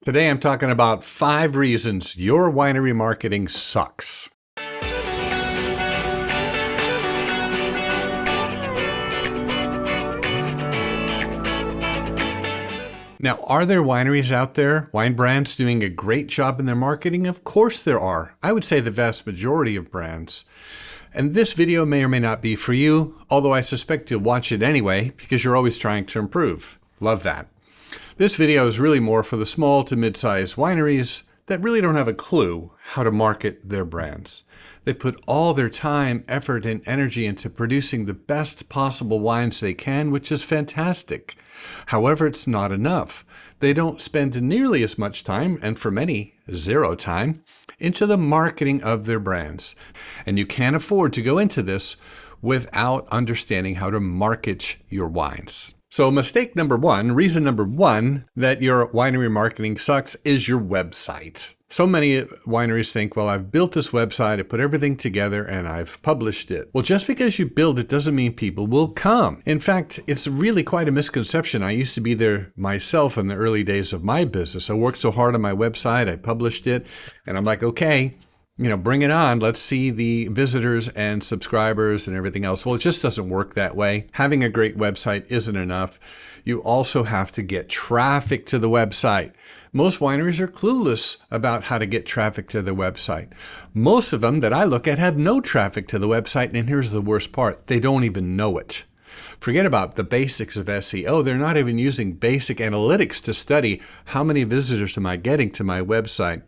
Today I'm talking about 5 reasons your winery marketing sucks. Now, are there wineries out there, wine brands doing a great job in their marketing? Of course there are. I would say the vast majority of brands. And this video may or may not be for you, although I suspect you'll watch it anyway because you're always trying to improve. Love that. This video is really more for the small to mid-sized wineries that really don't have a clue how to market their brands. They put all their time, effort, and energy into producing the best possible wines they can, which is fantastic. However, it's not enough. They don't spend nearly as much time, and for many, zero time, into the marketing of their brands. And you can't afford to go into this without understanding how to market your wines. So mistake number 1, reason number 1 that your winery marketing sucks is your website. So many wineries think, well, I've built this website, I put everything together, and I've published it. Well, just because you build it doesn't mean people will come. In fact, it's really quite a misconception. I used to be there myself in the early days of my business. I worked so hard on my website, I published it, and I'm like, okay, bring it on. Let's see the visitors and subscribers and everything else. Well, it just doesn't work that way. Having a great website isn't enough. You also have to get traffic to the website. Most wineries are clueless about how to get traffic to their website. Most of them that I look at have no traffic to the website, and here's the worst part. They don't even know it. Forget about the basics of SEO. They're not even using basic analytics to study how many visitors am I getting to my website.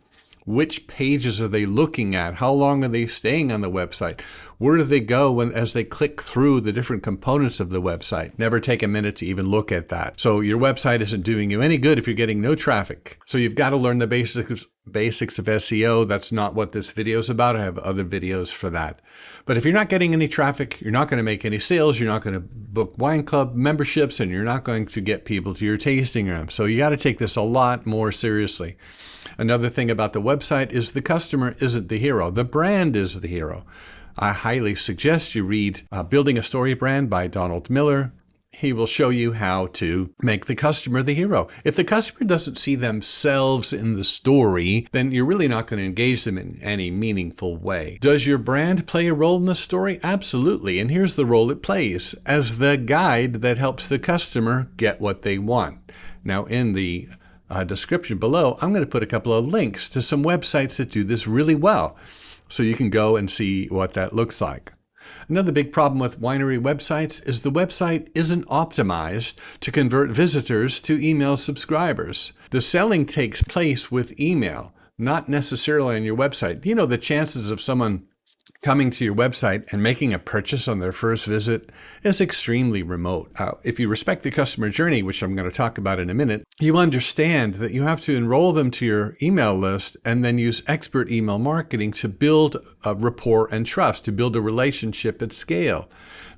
Which pages are they looking at? How long are they staying on the website? Where do they go as they click through the different components of the website? Never take a minute to even look at that. So your website isn't doing you any good if you're getting no traffic. So you've got to learn the basics of SEO. That's not what this video is about. I have other videos for that. But if you're not getting any traffic, you're not going to make any sales, you're not going to book wine club memberships, and you're not going to get people to your tasting room. So you got to take this a lot more seriously. Another thing about the website is the customer isn't the hero. The brand is the hero. I highly suggest you read Building a Story Brand by Donald Miller. He will show you how to make the customer the hero. If the customer doesn't see themselves in the story, then you're really not going to engage them in any meaningful way. Does your brand play a role in the story? Absolutely. And here's the role it plays as the guide that helps the customer get what they want. Now, in the description below, I'm going to put a couple of links to some websites that do this really well, so you can go and see what that looks like. Another big problem with winery websites is the website isn't optimized to convert visitors to email subscribers. The selling takes place with email, not necessarily on your website. The chances of someone coming to your website and making a purchase on their first visit is extremely remote. If you respect the customer journey, which I'm going to talk about in a minute, you understand that you have to enroll them to your email list and then use expert email marketing to build a rapport and trust, to build a relationship at scale.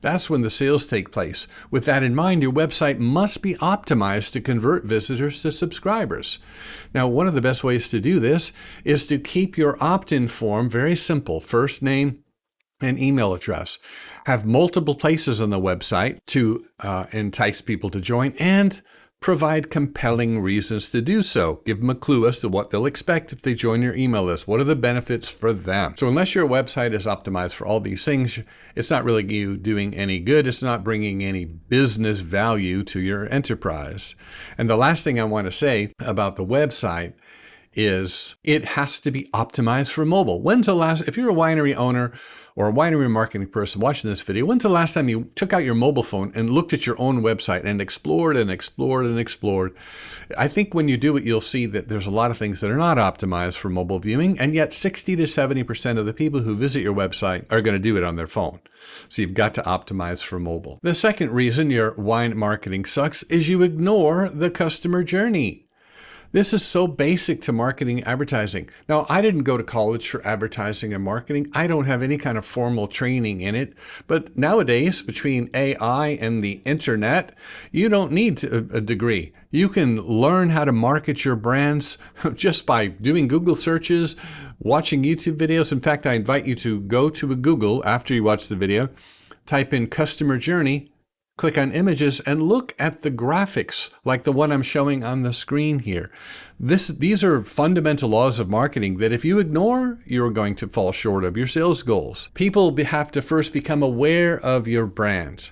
That's when the sales take place. With that in mind, your website must be optimized to convert visitors to subscribers. Now, one of the best ways to do this is to keep your opt-in form very simple. First name and email address. Have multiple places on the website to entice people to join and provide compelling reasons to do so. Give them a clue as to what they'll expect if they join your email list. What are the benefits for them? So unless your website is optimized for all these things, it's not really you doing any good. It's not bringing any business value to your enterprise. And the last thing I want to say about the website is it has to be optimized for mobile. If you're a winery owner or a winery marketing person watching this video, when's the last time you took out your mobile phone and looked at your own website and explored and explored and explored? I think when you do it, you'll see that there's a lot of things that are not optimized for mobile viewing, and yet 60 to 70% of the people who visit your website are going to do it on their phone. So you've got to optimize for mobile. The second reason your wine marketing sucks is you ignore the customer journey. This is so basic to marketing advertising. Now, I didn't go to college for advertising and marketing. I don't have any kind of formal training in it. But nowadays, between AI and the internet, you don't need a degree. You can learn how to market your brands just by doing Google searches, watching YouTube videos. In fact, I invite you to go to a Google after you watch the video, type in customer journey, click on images, and look at the graphics like the one I'm showing on the screen here. These are fundamental laws of marketing that if you ignore, you're going to fall short of your sales goals. People have to first become aware of your brand.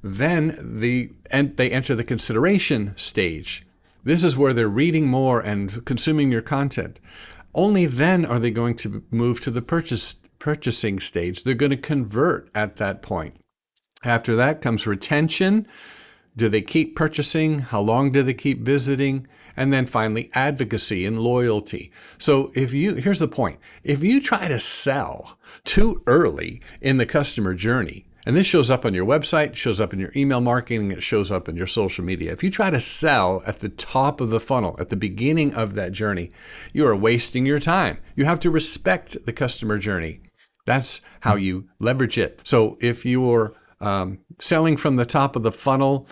Then they enter the consideration stage. This is where they're reading more and consuming your content. Only then are they going to move to the purchasing stage. They're going to convert at that point. After that comes retention. Do they keep purchasing? How long do they keep visiting? And then finally, advocacy and loyalty. So here's the point. If you try to sell too early in the customer journey, and this shows up on your website, shows up in your email marketing, it shows up in your social media. If you try to sell at the top of the funnel, at the beginning of that journey, you are wasting your time. You have to respect the customer journey. That's how you leverage it. So if you're selling from the top of the funnel,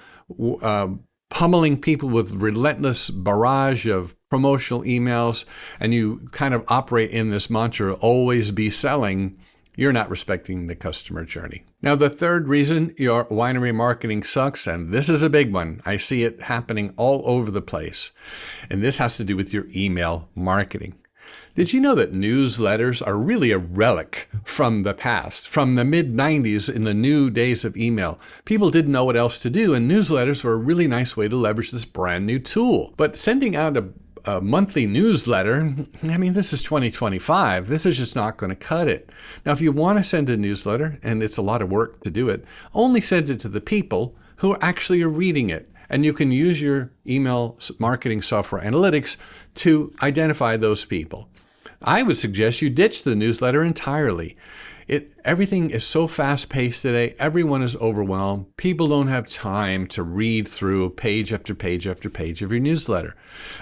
pummeling people with relentless barrage of promotional emails, and you kind of operate in this mantra, always be selling, you're not respecting the customer journey. Now, the third reason your winery marketing sucks, and this is a big one. I see it happening all over the place. And this has to do with your email marketing. Did you know that newsletters are really a relic from the past, from the mid-90s in the new days of email? People didn't know what else to do, and newsletters were a really nice way to leverage this brand new tool. But sending out a monthly newsletter, I mean, this is 2025. This is just not going to cut it. Now, if you want to send a newsletter, and it's a lot of work to do it, only send it to the people who actually are reading it. And you can use your email marketing software analytics to identify those people. I would suggest you ditch the newsletter entirely. Everything is so fast-paced today. Everyone is overwhelmed. People don't have time to read through page after page after page of your newsletter.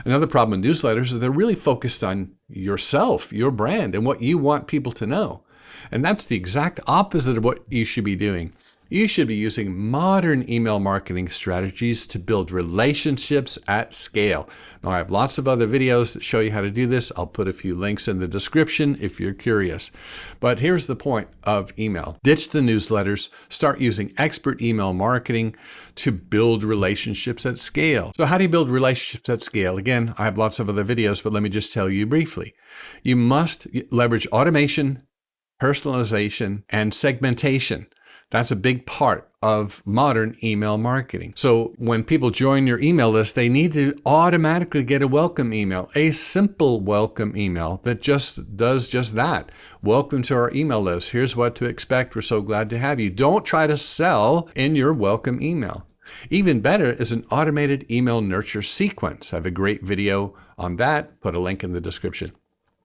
Another problem with newsletters is they're really focused on yourself, your brand, and what you want people to know. And that's the exact opposite of what you should be doing. You should be using modern email marketing strategies to build relationships at scale. Now, I have lots of other videos that show you how to do this. I'll put a few links in the description if you're curious. But here's the point of email. Ditch the newsletters. Start using expert email marketing to build relationships at scale. So how do you build relationships at scale? Again, I have lots of other videos, but let me just tell you briefly. You must leverage automation, personalization, and segmentation. That's a big part of modern email marketing. So when people join your email list, they need to automatically get a welcome email, a simple welcome email that just does just that. Welcome to our email list. Here's what to expect. We're so glad to have you. Don't try to sell in your welcome email. Even better is an automated email nurture sequence. I have a great video on that. Put a link in the description.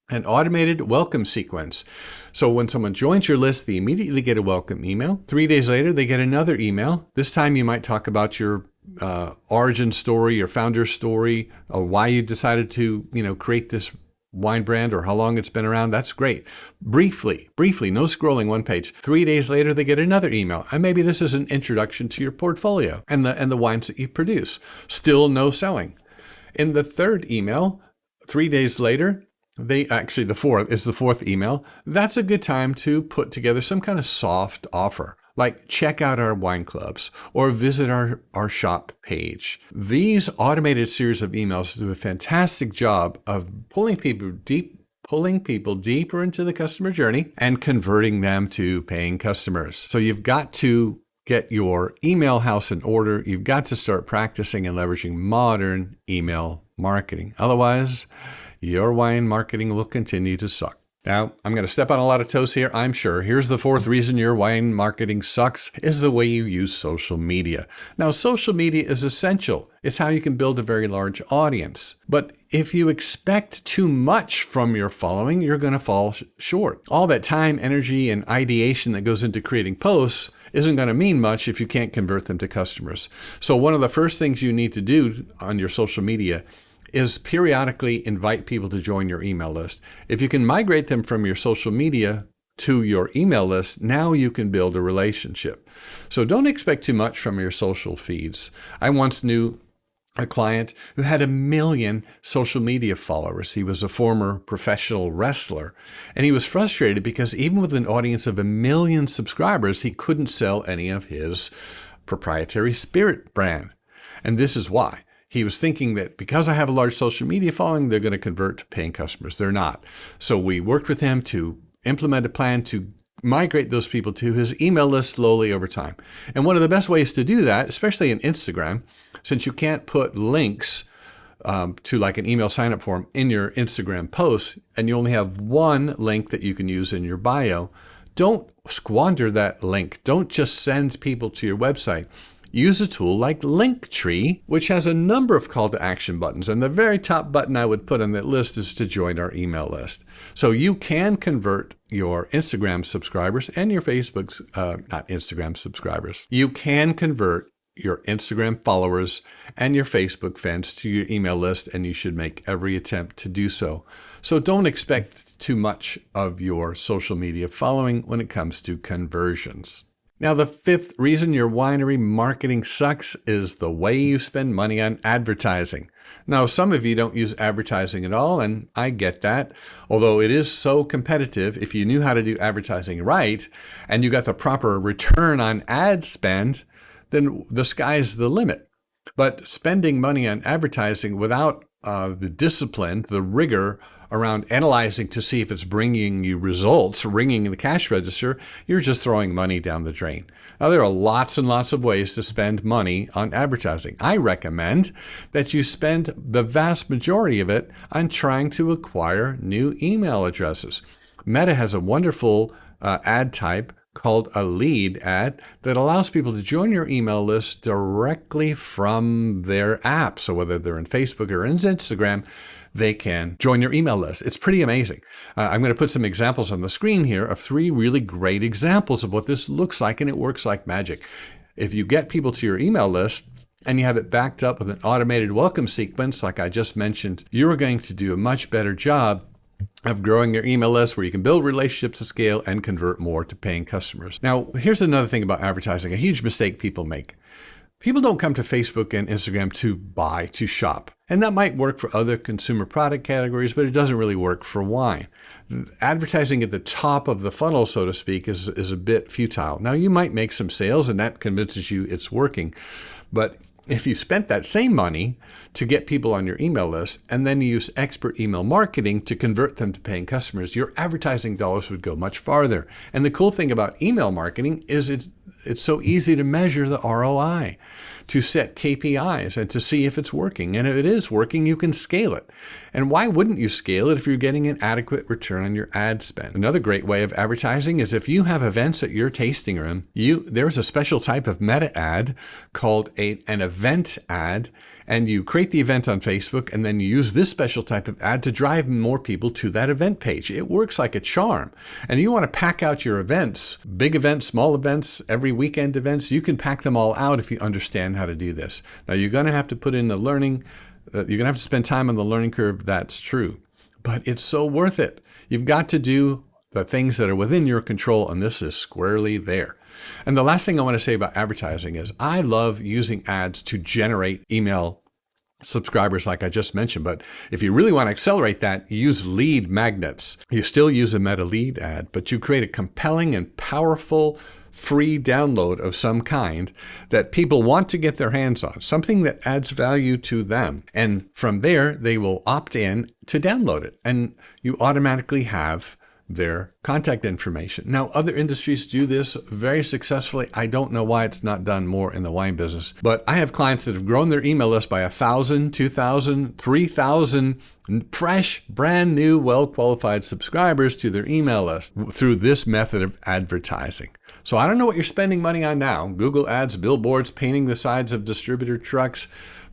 An automated welcome sequence. So when someone joins your list, they immediately get a welcome email. 3 days later, they get another email. This time you might talk about your origin story, your founder story, or why you decided to, create this wine brand or how long it's been around. That's great. Briefly, no scrolling one page. 3 days later, they get another email. And maybe this is an introduction to your portfolio and the wines that you produce. Still no selling. In the third email, 3 days later, the fourth email. That's a good time to put together some kind of soft offer, like check out our wine clubs or visit our shop page. These automated series of emails do a fantastic job of pulling people deeper into the customer journey and converting them to paying customers. So you've got to get your email house in order. You've got to start practicing and leveraging modern email marketing. Otherwise, your wine marketing will continue to suck. Now, I'm going to step on a lot of toes here, I'm sure. Here's the fourth reason your wine marketing sucks is the way you use social media. Now, social media is essential. It's how you can build a very large audience. But if you expect too much from your following, you're going to fall short. All that time, energy, and ideation that goes into creating posts isn't going to mean much if you can't convert them to customers. So one of the first things you need to do on your social media is periodically invite people to join your email list. If you can migrate them from your social media to your email list, now you can build a relationship. So don't expect too much from your social feeds. I once knew a client who had 1 million social media followers. He was a former professional wrestler, and he was frustrated because even with an audience of 1 million subscribers, he couldn't sell any of his proprietary spirit brand. And this is why. He was thinking that because I have a large social media following, they're going to convert to paying customers. They're not. So we worked with him to implement a plan to migrate those people to his email list slowly over time. And one of the best ways to do that, especially in Instagram, since you can't put links to like an email sign-up form in your Instagram posts, and you only have one link that you can use in your bio, don't squander that link. Don't just send people to your website. Use a tool like Linktree, which has a number of call to action buttons. And the very top button I would put on that list is to join our email list. So you can convert your Instagram subscribers and your Facebook's, not Instagram subscribers. You can convert your Instagram followers and your Facebook fans to your email list, and you should make every attempt to do so. So don't expect too much of your social media following when it comes to conversions. Now, the fifth reason your winery marketing sucks is the way you spend money on advertising. Now, some of you don't use advertising at all, and I get that. Although it is so competitive, if you knew how to do advertising right, and you got the proper return on ad spend, then the sky's the limit. But spending money on advertising without the discipline, the rigor around analyzing to see if it's bringing you results, ringing the cash register, you're just throwing money down the drain. Now, there are lots and lots of ways to spend money on advertising. I recommend that you spend the vast majority of it on trying to acquire new email addresses. Meta has a wonderful ad type called a lead ad that allows people to join your email list directly from their app. So whether they're in Facebook or in Instagram, they can join your email list. It's pretty amazing. I'm going to put some examples on the screen here of 3 really great examples of what this looks like, and it works like magic. If you get people to your email list and you have it backed up with an automated welcome sequence, like I just mentioned, you're going to do a much better job of growing your email list where you can build relationships at scale and convert more to paying customers. Now, here's another thing about advertising, a huge mistake people make. People don't come to Facebook and Instagram to buy, to shop. And that might work for other consumer product categories, but it doesn't really work for wine. Advertising at the top of the funnel, so to speak, is a bit futile. Now, you might make some sales and that convinces you it's working. But if you spent that same money to get people on your email list and then you use expert email marketing to convert them to paying customers, your advertising dollars would go much farther. And the cool thing about email marketing is it's so easy to measure the ROI, to set KPIs and to see if it's working. And if it is working, you can scale it. And why wouldn't you scale it if you're getting an adequate return on your ad spend? Another great way of advertising is if you have events at your tasting room, there's a special type of meta ad called an event ad, and you create the event on Facebook and then you use this special type of ad to drive more people to that event page. It works like a charm. And you want to pack out your events, big events, small events, every weekend events. You can pack them all out if you understand how to do this. Now, you're going to have to put in the learning. You're going to have to spend time on the learning curve. That's true. But it's so worth it. You've got to do the things that are within your control, and this is squarely there. And the last thing I want to say about advertising is I love using ads to generate email subscribers like I just mentioned. But if you really want to accelerate that, use lead magnets. You still use a meta lead ad, but you create a compelling and powerful free download of some kind that people want to get their hands on, something that adds value to them. And from there, they will opt in to download it. And you automatically have their contact information. Now, other industries do this very successfully. I don't know why it's not done more in the wine business, but I have clients that have grown their email list by 1,000, 2,000, 3,000 fresh, brand new, well-qualified subscribers to their email list through this method of advertising. So I don't know what you're spending money on now. Google ads, billboards, painting the sides of distributor trucks,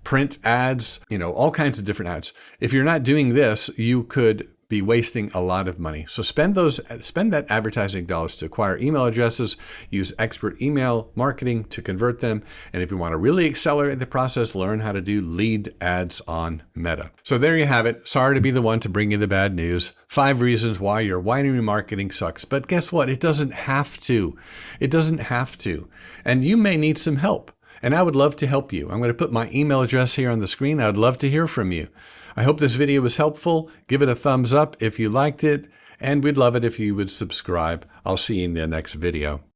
print ads, all kinds of different ads. If you're not doing this, you could be wasting a lot of money. So spend that advertising dollars to acquire email addresses, use expert email marketing to convert them. And if you want to really accelerate the process, learn how to do lead ads on Meta. So there you have it. Sorry to be the one to bring you the bad news. 5 reasons why your winery marketing sucks. But guess what? It doesn't have to. It doesn't have to. And you may need some help. And I would love to help you. I'm going to put my email address here on the screen. I'd love to hear from you. I hope this video was helpful. Give it a thumbs up if you liked it, and we'd love it if you would subscribe. I'll see you in the next video.